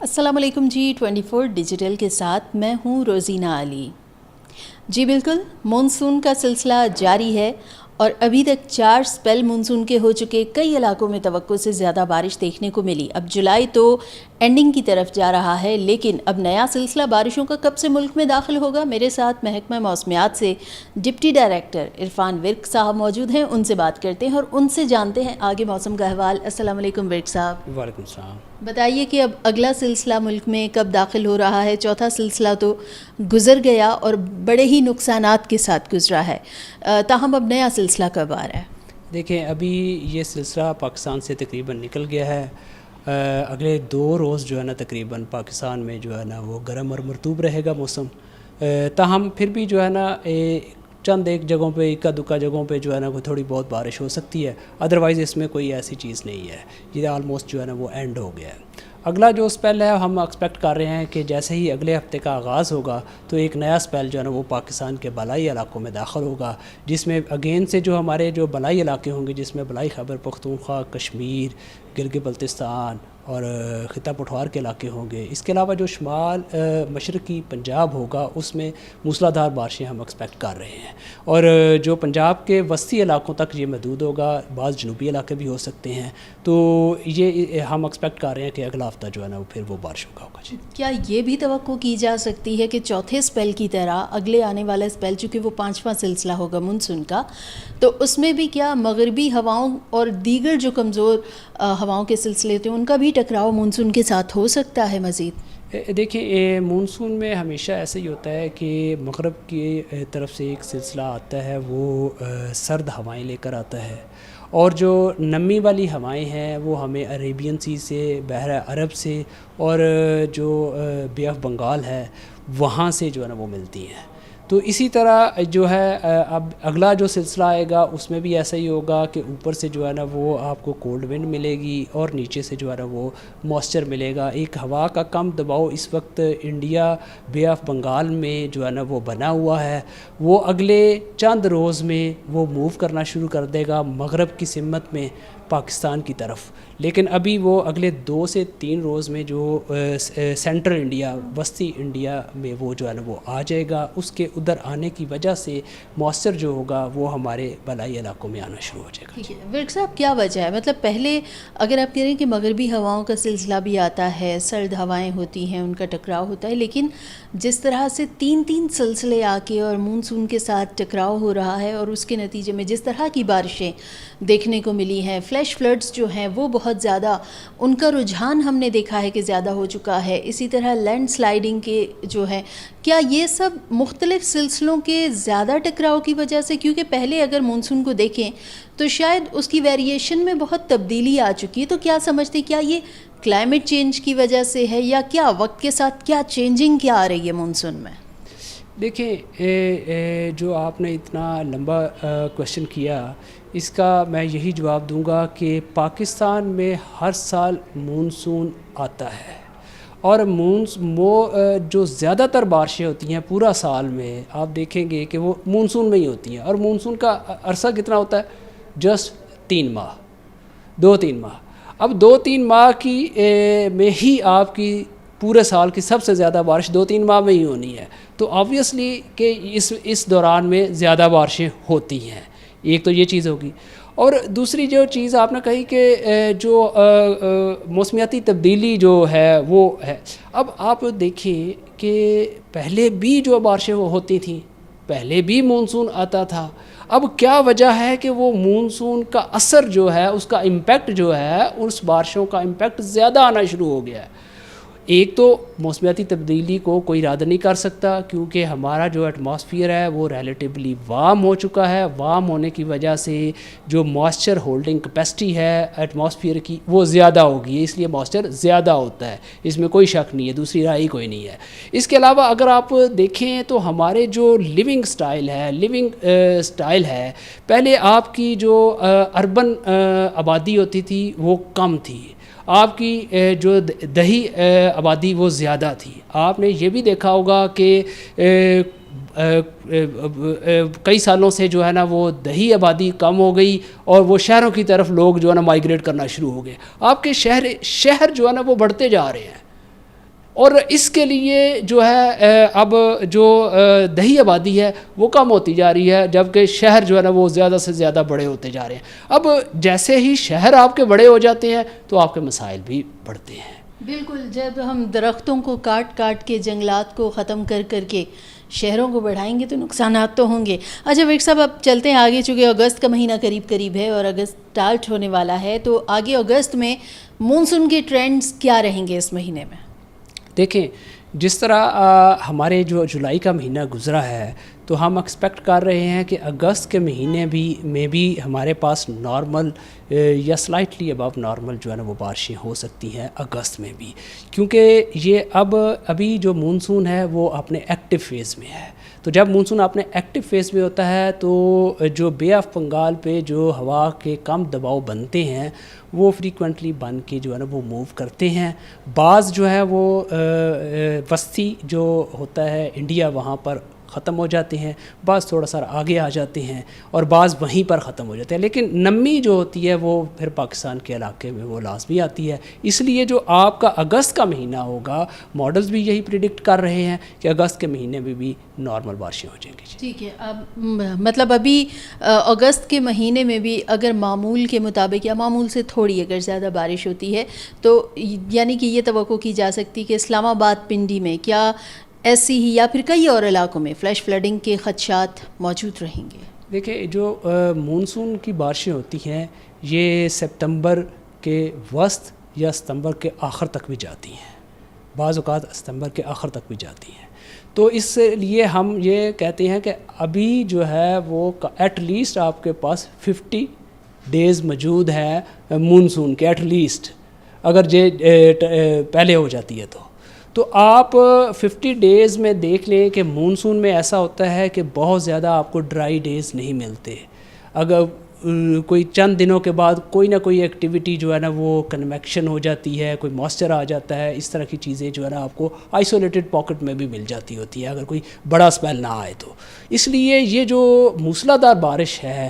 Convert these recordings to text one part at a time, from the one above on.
السلام علیکم جی 24 ڈیجیٹل کے ساتھ میں ہوں روزینہ علی. جی بالکل، مونسون کا سلسلہ جاری ہے اور ابھی تک 4 سپیل مونسون کے ہو چکے. کئی علاقوں میں توقع سے زیادہ بارش دیکھنے کو ملی. اب جولائی تو اینڈنگ کی طرف جا رہا ہے، لیکن اب نیا سلسلہ بارشوں کا کب سے ملک میں داخل ہوگا؟ میرے ساتھ محکمہ موسمیات سے ڈپٹی ڈائریکٹر عرفان ورک صاحب موجود ہیں. ان سے بات کرتے ہیں اور ان سے جانتے ہیں آگے موسم کا احوال. السلام علیکم ورک صاحب. وعلیکم السلام. بتائیے کہ اب اگلا سلسلہ ملک میں کب داخل ہو رہا ہے؟ چوتھا سلسلہ تو گزر گیا اور بڑے ہی نقصانات کے ساتھ گزرا ہے، تاہم اب نیا سلسلہ کب آ رہا ہے؟ دیکھیں، ابھی یہ سلسلہ پاکستان سے تقریباً نکل گیا ہے. اگلے 2 روز جو ہے نا تقریباً پاکستان میں جو ہے نا وہ گرم اور مرطوب رہے گا موسم. تاہم پھر بھی جو ہے نا چند ایک جگہوں پہ، اکا دکا جگہوں پہ جو ہے نا وہ تھوڑی بہت بارش ہو سکتی ہے. ادروائز اس میں کوئی ایسی چیز نہیں ہے. یہ آلموسٹ جو ہے نا وہ اینڈ ہو گیا ہے. اگلا جو سپیل ہے ہم ایکسپیکٹ کر رہے ہیں کہ جیسے ہی اگلے ہفتے کا آغاز ہوگا تو ایک نیا سپیل جو ہے نا وہ پاکستان کے بالائی علاقوں میں داخل ہوگا، جس میں اگین سے جو ہمارے جو بالائی علاقے ہوں گے، جس میں بالائی خیبر پختونخوا، کشمیر، گلگت بلتستان اور خطہ پٹھوار کے علاقے ہوں گے. اس کے علاوہ جو شمال مشرقی پنجاب ہوگا اس میں موسلا دھار بارشیں ہم ایکسپیکٹ کر رہے ہیں. اور جو پنجاب کے وسطی علاقوں تک یہ محدود ہوگا، بعض جنوبی علاقے بھی ہو سکتے ہیں. تو یہ ہم ایکسپیکٹ کر رہے ہیں کہ اگلا ہفتہ جو ہے نا وہ پھر وہ بارشوں کا ہوگا. جی، کیا یہ بھی توقع کی جا سکتی ہے کہ چوتھے سپیل کی طرح اگلے آنے والا سپیل، چونکہ وہ 5واں سلسلہ ہوگا مونسون کا، تو اس میں بھی کیا مغربی ہواؤں اور دیگر جو کمزور ہواؤں کے سلسلے تھے ان کا بھی ٹکراؤ مونسون کے ساتھ ہو سکتا ہے مزید؟ دیکھیں، مونسون میں ہمیشہ ایسا ہی ہوتا ہے کہ مغرب کی طرف سے ایک سلسلہ آتا ہے، وہ سرد ہوائیں لے کر آتا ہے، اور جو نمی والی ہوائیں ہیں وہ ہمیں عریبین سی سے، بحر عرب سے اور جو بے آف بنگال ہے وہاں سے جو ہے نا وہ ملتی ہیں. تو اسی طرح جو ہے اب اگلا جو سلسلہ آئے گا اس میں بھی ایسا ہی ہوگا کہ اوپر سے جو ہے نا وہ آپ کو کولڈ ونڈ ملے گی اور نیچے سے جو ہے نا وہ موئسچر ملے گا. ایک ہوا کا کم دباؤ اس وقت انڈیا بے آف بنگال میں جو ہے نا وہ بنا ہوا ہے. وہ اگلے چند روز میں وہ موو کرنا شروع کر دے گا مغرب کی سمت میں پاکستان کی طرف. لیکن ابھی وہ اگلے 2 سے 3 روز میں جو سینٹرل انڈیا، وسطی انڈیا میں وہ جو ہے نا وہ آ جائے گا. اس کے ادھر آنے کی وجہ سے موثر جو ہوگا وہ ہمارے بالائی علاقوں میں آنا شروع ہو جائے گا. ٹھیک ہے ورک صاحب، کیا وجہ ہے؟ مطلب پہلے اگر آپ کہہ رہے ہیں کہ مغربی ہواؤں کا سلسلہ بھی آتا ہے، سرد ہوائیں ہوتی ہیں، ان کا ٹکراؤ ہوتا ہے، لیکن جس طرح سے 3 سلسلے آ کے اور مونسون کے ساتھ ٹکراؤ ہو رہا ہے اور اس کے نتیجے میں جس طرح کی بارشیں دیکھنے کو ملی ہیں، فلیش فلڈز جو ہیں وہ بہت زیادہ، ان کا رجحان ہم نے دیکھا ہے کہ زیادہ ہو چکا ہے. اسی طرح لینڈ سلائیڈنگ کے جو ہے، کیا یہ سب مختلف سلسلوں کے زیادہ ٹکراؤ کی وجہ سے؟ کیونکہ پہلے اگر مونسون کو دیکھیں تو شاید اس کی ویریشن میں بہت تبدیلی آ چکی ہے. تو کیا سمجھتے، کیا یہ کلائمیٹ چینج کی وجہ سے ہے یا کیا وقت کے ساتھ کیا چینجنگ کیا آ رہی ہے مونسون میں؟ دیکھیں، جو آپ نے اتنا لمبا کویشچن کیا، اس کا میں یہی جواب دوں گا کہ پاکستان میں ہر سال مونسون آتا ہے، اور جو زیادہ تر بارشیں ہوتی ہیں پورا سال میں آپ دیکھیں گے کہ وہ مونسون میں ہی ہوتی ہیں. اور مونسون کا عرصہ کتنا ہوتا ہے؟ جسٹ 3 ماہ، 2-3 ماہ. اب 2-3 ماہ کی میں ہی آپ کی پورے سال کی سب سے زیادہ بارش 2-3 ماہ میں ہی ہونی ہے. تو آبویسلی کہ اس دوران میں زیادہ بارشیں ہوتی ہیں. ایک تو یہ چیز ہوگی. اور دوسری جو چیز آپ نے کہی کہ جو موسمیاتی تبدیلی جو ہے وہ ہے. اب آپ دیکھیں کہ پہلے بھی جو بارشیں ہوتی تھیں، پہلے بھی مونسون آتا تھا. اب کیا وجہ ہے کہ وہ مونسون کا اثر جو ہے، اس کا امپیکٹ جو ہے، اس بارشوں کا امپیکٹ زیادہ آنا شروع ہو گیا ہے؟ ایک تو موسمیاتی تبدیلی کو کوئی رد نہیں کر سکتا، کیونکہ ہمارا جو ایٹماسفیئر ہے وہ ریلیٹیولی وارم ہو چکا ہے. وارم ہونے کی وجہ سے جو موئسچر ہولڈنگ کیپیسٹی ہے ایٹماسفیئر کی وہ زیادہ ہوگی، اس لیے موئسچر زیادہ ہوتا ہے. اس میں کوئی شک نہیں ہے، دوسری رائے کوئی نہیں ہے. اس کے علاوہ اگر آپ دیکھیں تو ہمارے جو لیونگ سٹائل ہے، پہلے آپ کی جو اربن آبادی ہوتی تھی وہ کم تھی، آپ کی جو دیہی آبادی وہ زیادہ تھی. آپ نے یہ بھی دیکھا ہوگا کہ کئی سالوں سے جو ہے نا وہ دیہی آبادی کم ہو گئی اور وہ شہروں کی طرف لوگ جو ہے نا مائیگریٹ کرنا شروع ہو گئے. آپ کے شہر جو ہے نا وہ بڑھتے جا رہے ہیں. اور اس کے لیے جو ہے اب جو دیہی آبادی ہے وہ کم ہوتی جا رہی ہے، جبکہ شہر جو ہے نا وہ زیادہ سے زیادہ بڑے ہوتے جا رہے ہیں. اب جیسے ہی شہر آپ کے بڑے ہو جاتے ہیں تو آپ کے مسائل بھی بڑھتے ہیں. بالکل، جب ہم درختوں کو کاٹ کاٹ کے، جنگلات کو ختم کر کر کے شہروں کو بڑھائیں گے تو نقصانات تو ہوں گے. اچھا ورک صاحب، اب چلتے ہیں آگے، چونکہ اگست کا مہینہ قریب قریب ہے اور اگست اسٹارٹ ہونے والا ہے، تو آگے اگست میں مونسون کے ٹرینڈز کیا رہیں گے اس مہینے میں؟ دیکھیں، جس طرح ہمارے جو جولائی کا مہینہ گزرا ہے تو ہم ایکسپیکٹ کر رہے ہیں کہ اگست کے مہینے میں بھی ہمارے پاس نارمل یا سلائٹلی ابو نارمل جو ہے نا وہ بارشیں ہو سکتی ہیں اگست میں بھی، کیونکہ یہ ابھی جو مونسون ہے وہ اپنے ایکٹیو فیز میں ہے. تو جب مونسون اپنے ایکٹیو فیز میں ہوتا ہے تو جو بے آف بنگال پہ جو ہوا کے کم دباؤ بنتے ہیں وہ فریکوینٹلی بن کے جو ہے نا وہ موو کرتے ہیں. بعض جو ہے وہ وسطی جو ہوتا ہے انڈیا وہاں پر ختم ہو جاتے ہیں، بعض تھوڑا سا آگے آ جاتے ہیں اور بعض وہیں پر ختم ہو جاتے ہیں، لیکن نمی جو ہوتی ہے وہ پھر پاکستان کے علاقے میں وہ لازمی آتی ہے. اس لیے جو آپ کا اگست کا مہینہ ہوگا، ماڈلز بھی یہی پریڈکٹ کر رہے ہیں کہ اگست کے مہینے میں بھی نارمل بارشیں ہو جائیں گی. ٹھیک ہے، اب مطلب ابھی اگست کے مہینے میں بھی اگر معمول کے مطابق یا معمول سے تھوڑی اگر زیادہ بارش ہوتی ہے تو یعنی کہ یہ توقع کی جا سکتی کہ اسلام آباد، پنڈی میں کیا ایسی ہی یا پھر کئی اور علاقوں میں فلیش فلڈنگ کے خدشات موجود رہیں گے؟ دیکھیں، جو مونسون کی بارشیں ہوتی ہیں یہ ستمبر کے وسط یا ستمبر کے آخر تک بھی جاتی ہیں، بعض اوقات ستمبر کے آخر تک بھی جاتی ہیں. تو اس لیے ہم یہ کہتے ہیں کہ ابھی جو ہے وہ ایٹ لیسٹ آپ کے پاس 50 ڈیز موجود ہے مونسون کے، ایٹ لیسٹ اگر یہ پہلے ہو جاتی ہے تو آپ 50 ڈیز میں دیکھ لیں کہ مونسون میں ایسا ہوتا ہے کہ بہت زیادہ آپ کو ڈرائی ڈیز نہیں ملتے. اگر کوئی چند دنوں کے بعد کوئی نہ کوئی ایکٹیویٹی جو ہے نا وہ کنویکشن ہو جاتی ہے، کوئی موئسچر آ جاتا ہے، اس طرح کی چیزیں جو ہے نا آپ کو آئسولیٹڈ پاکٹ میں بھی مل جاتی ہوتی ہے اگر کوئی بڑا اسپیل نہ آئے تو. اس لیے یہ جو موسلا دھار بارش ہے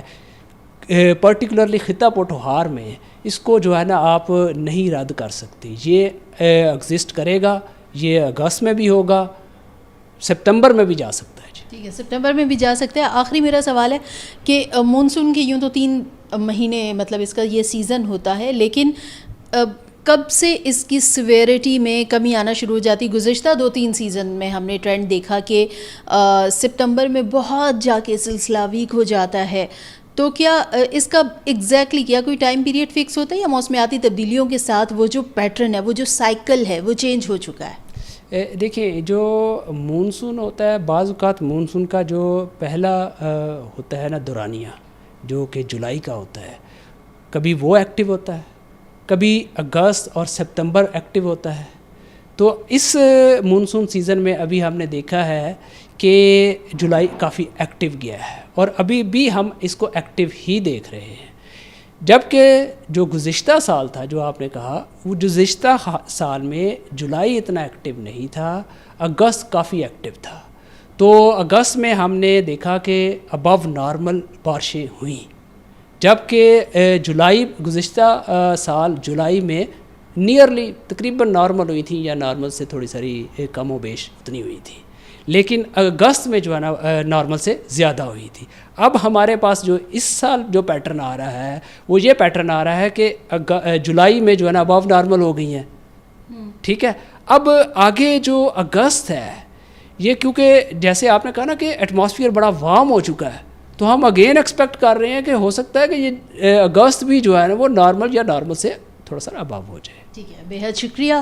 پرٹیکولرلی خطہ پوٹھوہار میں، اس کو جو ہے نا آپ نہیں رد کر سکتے. یہ ایگزسٹ کرے گا، یہ اگست میں بھی ہوگا، سپتمبر میں بھی جا سکتا ہے. ٹھیک ہے، سپتمبر میں بھی جا سکتے ہیں. آخری میرا سوال ہے کہ مونسون کے یوں تو 3 مہینے مطلب اس کا یہ سیزن ہوتا ہے، لیکن کب سے اس کی سویرٹی میں کمی آنا شروع ہو جاتی؟ گزشتہ 2-3 سیزن میں ہم نے ٹرینڈ دیکھا کہ سپتمبر میں بہت جا کے سلسلہ ویک ہو جاتا ہے. تو کیا اس کا ایگزیکٹلی کیا کوئی ٹائم پیریڈ فکس ہوتا ہے یا موسمیاتی تبدیلیوں کے ساتھ وہ جو پیٹرن ہے، وہ جو سائیکل ہے وہ چینج ہو چکا ہے؟ دیکھیں، جو مونسون ہوتا ہے بعض اوقات مونسون کا جو پہلا ہوتا ہے نا دورانیہ، جو کہ جولائی کا ہوتا ہے، کبھی وہ ایکٹیو ہوتا ہے، کبھی اگست اور سپتمبر ایکٹیو ہوتا ہے. تو اس مونسون سیزن میں ابھی ہم نے دیکھا ہے کہ جولائی کافی ایکٹیو گیا ہے اور ابھی بھی ہم اس کو ایکٹیو ہی دیکھ رہے ہیں. جبکہ جو گزشتہ سال تھا جو آپ نے کہا، وہ گزشتہ سال میں جولائی اتنا ایکٹیو نہیں تھا، اگست کافی ایکٹیو تھا. تو اگست میں ہم نے دیکھا کہ ابو نارمل بارشیں ہوئیں، جبکہ جولائی گزشتہ سال جولائی میں نیئرلی تقریباً نارمل ہوئی تھی یا نارمل سے تھوڑی ساری کم و بیش اتنی ہوئی تھی، لیکن اگست میں جو ہے نا نارمل سے زیادہ ہوئی تھی. اب ہمارے پاس جو اس سال جو پیٹرن آ رہا ہے وہ یہ پیٹرن آ رہا ہے کہ جولائی میں جو ہے نا ابو نارمل ہو گئی ہیں. ٹھیک ہے، اب آگے جو اگست ہے یہ کیونکہ جیسے آپ نے کہا نا کہ ایٹماسفیئر بڑا وارم ہو چکا ہے، تو ہم اگین ایکسپیکٹ کر رہے ہیں کہ ہو سکتا ہے کہ یہ اگست بھی جو ہے نا وہ نارمل یا نارمل سے تھوڑا سا ابو ہو جائے. ٹھیک ہے، بے حد شکریہ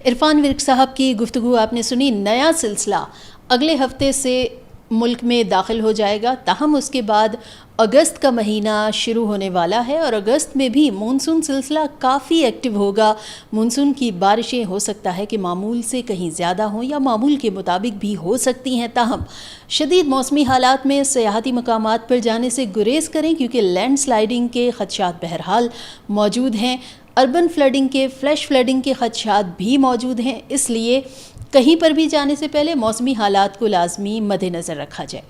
عرفان ورک صاحب کی گفتگو آپ نے سنی. نیا سلسلہ اگلے ہفتے سے ملک میں داخل ہو جائے گا، تاہم اس کے بعد اگست کا مہینہ شروع ہونے والا ہے اور اگست میں بھی مونسون سلسلہ کافی ایکٹیو ہوگا. مونسون کی بارشیں ہو سکتا ہے کہ معمول سے کہیں زیادہ ہوں یا معمول کے مطابق بھی ہو سکتی ہیں، تاہم شدید موسمی حالات میں سیاحتی مقامات پر جانے سے گریز کریں کیونکہ لینڈ سلائیڈنگ کے خدشات بہرحال موجود ہیں. اربن فلڈنگ کے، فلیش فلڈنگ کے خدشات بھی موجود ہیں، اس لیے کہیں پر بھی جانے سے پہلے موسمی حالات کو لازمی مد نظر رکھا جائے.